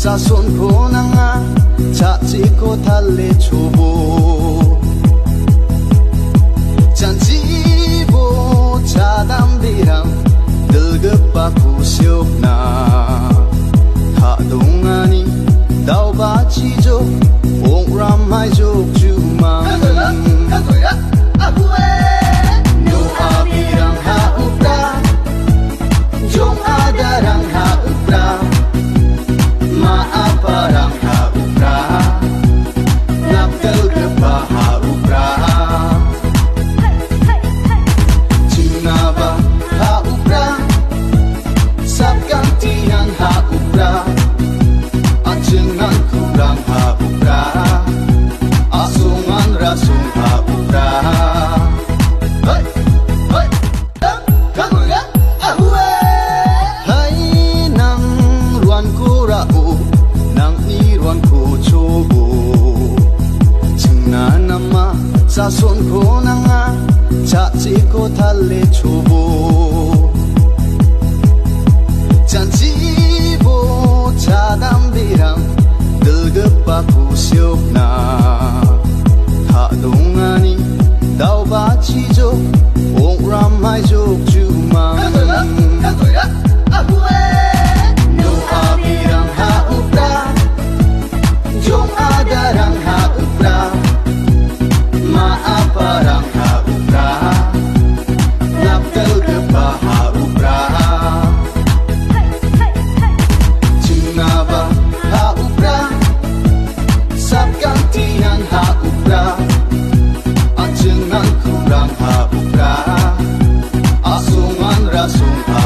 Sasun ko na nga, caci ko tali cubo. Janji bo cadam biram, delgepaku siok na. Tak dongani, dau baci jok, ong ramai jok cuma. No abirang ha upra, jom adarang ha upra. Maaparang ha upra, naptel gepa ha upra. Cinaba ha upra, sabkan tiang ha upra. Ajengan kurang ha upra, asungan rasung ha upra. Hai, hai, kamu ya, ahue. Hai nang ruan kurau, nang iruan ku cobo. Cengna nama sasun ko na nga, caci ko tali cobo. Janji bo cadam biram, delgepaku siok na. Tak dongani, dau baci jok, ong ramai jok cuma. No abirang ha upra, jom adarang ha upra. Maaparang ha upra, naptel gepa ha upra. Cinaba ha upra, sabkan tiang ha upra. Ajengan kurang ha upra, asungan rasung ha